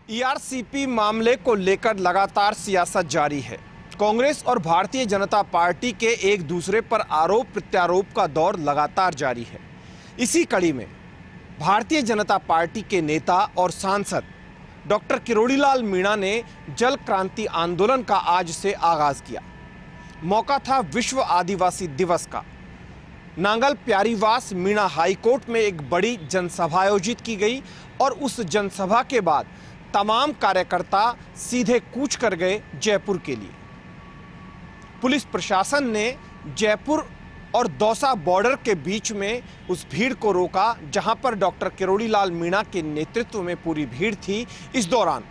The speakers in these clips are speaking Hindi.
ईआरसीपी मामले को लेकर लगातार सियासत जारी है। कांग्रेस और भारतीय जनता पार्टी के एक दूसरे पर आरोप प्रत्यारोप का दौर लगातार जारी है। इसी कड़ी में भारतीय जनता पार्टी के नेता और सांसद डॉक्टर किरोड़ीलाल मीणा ने जल क्रांति आंदोलन का आज से आगाज किया। मौका था विश्व आदिवासी दिवस का। नांगल प्यारीवास मीणा हाईकोर्ट में एक बड़ी जनसभा आयोजित की गई और उस जनसभा के बाद तमाम कार्यकर्ता सीधे कूच कर गए जयपुर के लिए। पुलिस प्रशासन ने जयपुर और दौसा बॉर्डर के बीच में उस भीड़ को रोका जहां पर डॉक्टर किरोड़ीलाल मीणा के नेतृत्व में पूरी भीड़ थी। इस दौरान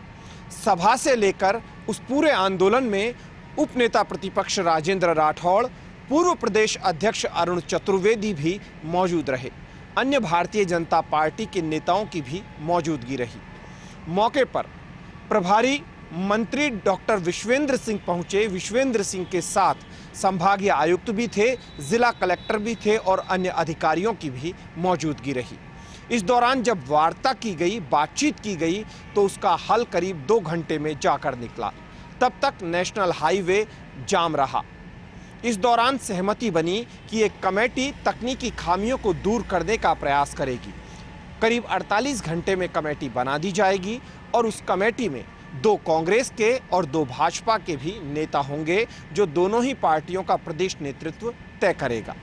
सभा से लेकर उस पूरे आंदोलन में उपनेता प्रतिपक्ष राजेंद्र राठौड़, पूर्व प्रदेश अध्यक्ष अरुण चतुर्वेदी भी मौजूद रहे। अन्य भारतीय जनता पार्टी के नेताओं की भी मौजूदगी रही। मौके पर प्रभारी मंत्री डॉक्टर विश्वेंद्र सिंह पहुंचे। विश्वेंद्र सिंह के साथ संभागीय आयुक्त भी थे, जिला कलेक्टर भी थे और अन्य अधिकारियों की भी मौजूदगी रही। इस दौरान जब वार्ता की गई, बातचीत की गई तो उसका हल करीब 2 घंटे में जाकर निकला। तब तक नेशनल हाईवे जाम रहा। इस दौरान सहमति बनी कि एक कमेटी तकनीकी खामियों को दूर करने का प्रयास करेगी। करीब 48 घंटे में कमेटी बना दी जाएगी और उस कमेटी में 2 कांग्रेस के और 2 भाजपा के भी नेता होंगे, जो दोनों ही पार्टियों का प्रदेश नेतृत्व तय करेगा।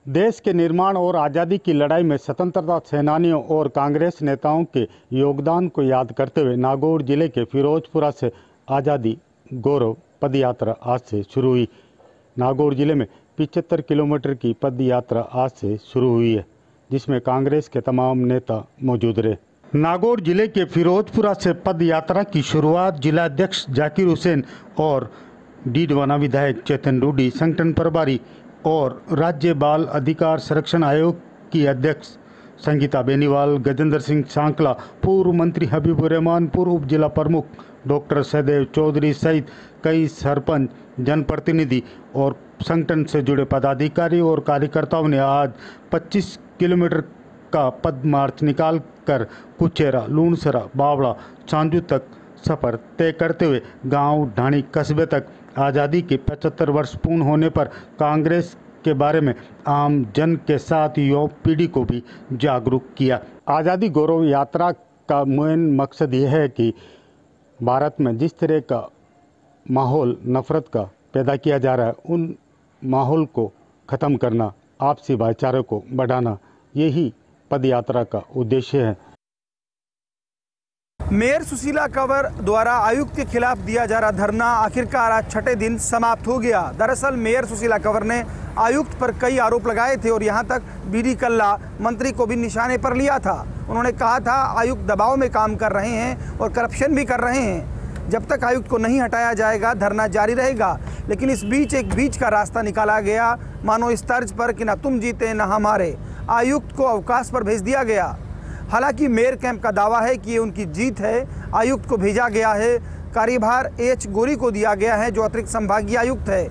देश के निर्माण और आज़ादी की लड़ाई में स्वतंत्रता सेनानियों और कांग्रेस नेताओं के योगदान को याद करते हुए नागौर जिले के फिरोजपुरा से आज़ादी गौरव पद यात्रा आज से शुरू हुई। नागौर जिले में 75 किलोमीटर की पद यात्रा आज से शुरू हुई है, जिसमें कांग्रेस के तमाम नेता मौजूद रहे। नागौर जिले के फिरोजपुरा से पद यात्रा की शुरुआत जिला अध्यक्ष जाकिर हुसैन और डीडवाना विधायक चेतन रूडी, संगठन प्रभारी और राज्य बाल अधिकार संरक्षण आयोग की अध्यक्ष संगीता बेनीवाल, गजेंद्र सिंह सांकला, पूर्व मंत्री हबीबुर रहमान, पूर्व उप जिला प्रमुख डॉक्टर सहदेव चौधरी सहित कई सरपंच, जनप्रतिनिधि और संगठन से जुड़े पदाधिकारी और कार्यकर्ताओं ने आज 25 किलोमीटर का पद मार्च निकाल कर कुचेरा, लूणसरा, बावड़ा, चांदू तक सफर तय करते हुए गांव ढाणी कस्बे तक आज़ादी के 75 वर्ष पूर्ण होने पर कांग्रेस के बारे में आम जन के साथ युवा पीढ़ी को भी जागरूक किया। आज़ादी गौरव यात्रा का मेन मकसद यह है कि भारत में जिस तरह का माहौल नफरत का पैदा किया जा रहा है, उन माहौल को ख़त्म करना, आपसी भाईचारे को बढ़ाना, यही पद यात्रा का उद्देश्य है। मेयर सुशीला कंवर द्वारा आयुक्त के खिलाफ दिया जा रहा धरना आखिरकार आज 6ठे दिन समाप्त हो गया। दरअसल मेयर सुशीला कंवर ने आयुक्त पर कई आरोप लगाए थे और यहां तक बीडी कल्ला मंत्री को भी निशाने पर लिया था। उन्होंने कहा था आयुक्त दबाव में काम कर रहे हैं और करप्शन भी कर रहे हैं। जब तक आयुक्त को नहीं हटाया जाएगा धरना जारी रहेगा। लेकिन इस बीच एक बीच का रास्ता निकाला गया, मानो इस तर्ज पर कि ना तुम जीते ना हमारे। आयुक्त को अवकाश पर भेज दिया गया। हालांकि मेयर कैंप का दावा है कि ये उनकी जीत है। आयुक्त को भेजा गया है, कार्यभार एच गोरी को दिया गया है जो अतिरिक्त संभागीय आयुक्त है।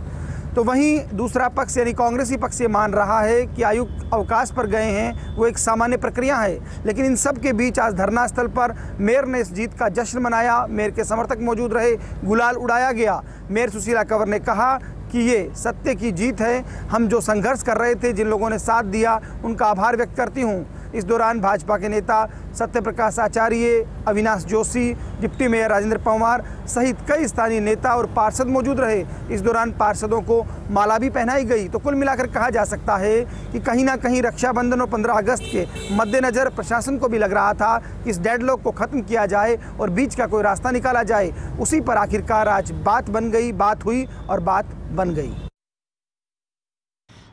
तो वहीं दूसरा पक्ष यानी कांग्रेसी पक्ष ये मान रहा है कि आयुक्त अवकाश पर गए हैं, वो एक सामान्य प्रक्रिया है। लेकिन इन सब के बीच आज धरना स्थल पर मेयर ने इस जीत का जश्न मनाया। मेयर के समर्थक मौजूद रहे, गुलाल उड़ाया गया। मेयर सुशीला कंवर ने कहा कि ये सत्य की जीत है। हम जो संघर्ष कर रहे थे, जिन लोगों ने साथ दिया, उनका आभार व्यक्त करती हूँ। इस दौरान भाजपा के नेता सत्यप्रकाश आचार्य, अविनाश जोशी, डिप्टी मेयर राजेंद्र पंवार सहित कई स्थानीय नेता और पार्षद मौजूद रहे। इस दौरान पार्षदों को माला भी पहनाई गई। तो कुल मिलाकर कहा जा सकता है कि कहीं ना कहीं रक्षाबंधन और 15 अगस्त के मद्देनज़र प्रशासन को भी लग रहा था कि इस डेडलॉक को ख़त्म किया जाए और बीच का कोई रास्ता निकाला जाए। उसी पर आखिरकार आज बात बन गई, बात हुई और बात बन गई।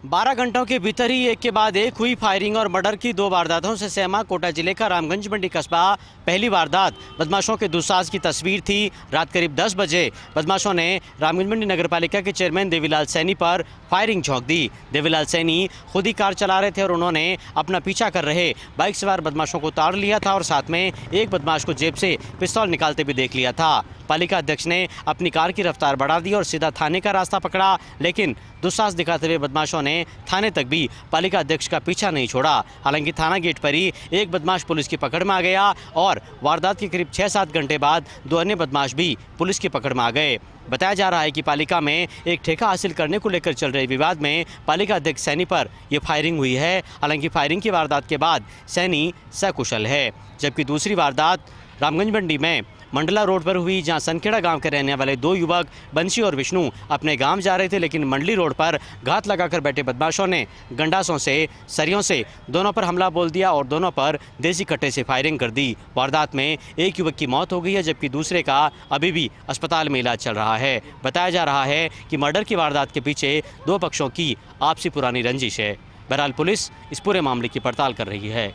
12 घंटों के भीतर ही एक के बाद एक हुई फायरिंग और मर्डर की 2 वारदातों से सहमा कोटा जिले का रामगंज मंडी कस्बा। पहली वारदात बदमाशों के दुस्साहस की तस्वीर थी। रात करीब 10 बजे बदमाशों ने रामगंज मंडी नगरपालिका के चेयरमैन देवीलाल सैनी पर फायरिंग झोंक दी। देवीलाल सैनी खुद ही कार चला रहे थे और उन्होंने अपना पीछा कर रहे बाइक सवार बदमाशों को उतार लिया था और साथ में एक बदमाश को जेब से पिस्तौल निकालते भी देख लिया था। पालिका अध्यक्ष ने अपनी कार की रफ्तार बढ़ा दी और सीधा थाने का रास्ता पकड़ा, लेकिन दुस्साहस दिखाते हुए बदमाशों ने थाने तक भी पालिका अध्यक्ष का पीछा नहीं छोड़ा। हालांकि थाना गेट पर ही एक बदमाश पुलिस की पकड़ में आ गया और वारदात के करीब 6-7 घंटे बाद 2 अन्य बदमाश भी पुलिस की पकड़ में आ गए। बताया जा रहा है कि पालिका में एक ठेका हासिल करने को लेकर चल रहे विवाद में पालिका अध्यक्ष सैनी पर यह फायरिंग हुई है। हालांकि फायरिंग की वारदात के बाद सैनी सकुशल है, जबकि दूसरी वारदात रामगंज मंडी में मंडला रोड पर हुई, जहां सनखेड़ा गांव के रहने वाले 2 युवक बंशी और विष्णु अपने गांव जा रहे थे, लेकिन मंडली रोड पर घात लगाकर बैठे बदमाशों ने गंडासों से, सरियों से दोनों पर हमला बोल दिया और दोनों पर देसी कट्टे से फायरिंग कर दी। वारदात में एक युवक की मौत हो गई है, जबकि दूसरे का अभी भी अस्पताल में इलाज चल रहा है। बताया जा रहा है कि मर्डर की वारदात के पीछे 2 पक्षों की आपसी पुरानी रंजिश है। बहरहाल पुलिस इस पूरे मामले की पड़ताल कर रही है।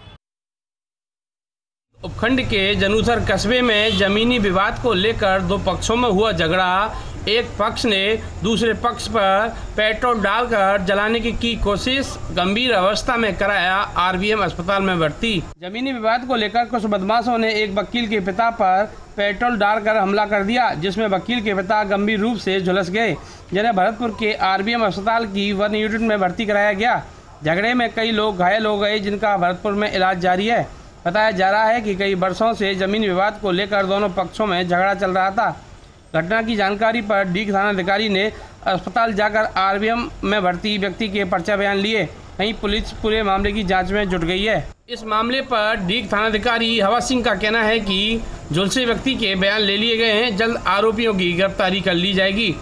उपखंड के जनुसर कस्बे में जमीनी विवाद को लेकर 2 पक्षों में हुआ झगड़ा। एक पक्ष ने दूसरे पक्ष पर पेट्रोल डालकर जलाने की कोशिश, गंभीर अवस्था में कराया आरबीएम अस्पताल में भर्ती। जमीनी विवाद को लेकर कुछ बदमाशों ने एक वकील के पिता पर पेट्रोल डालकर हमला कर दिया, जिसमें वकील के पिता गंभीर रूप से झुलस गए, जिन्हें भरतपुर के आरबीएम अस्पताल की 1 यूनिट में भर्ती कराया गया। झगड़े में कई लोग घायल हो गए, जिनका भरतपुर में इलाज जारी है। बताया जा रहा है कि कई वर्षों से जमीन विवाद को लेकर दोनों पक्षों में झगड़ा चल रहा था। घटना की जानकारी पर डीग थानाधिकारी ने अस्पताल जाकर आरबीएम में भर्ती व्यक्ति के पर्चा बयान लिए। वहीं पुलिस पूरे मामले की जांच में जुट गई है। इस मामले पर डीग थानाधिकारी हवा सिंह का कहना है कि झुलसे व्यक्ति के बयान ले लिए गए हैं, जल्द आरोपियों की गिरफ्तारी कर ली जाएगी।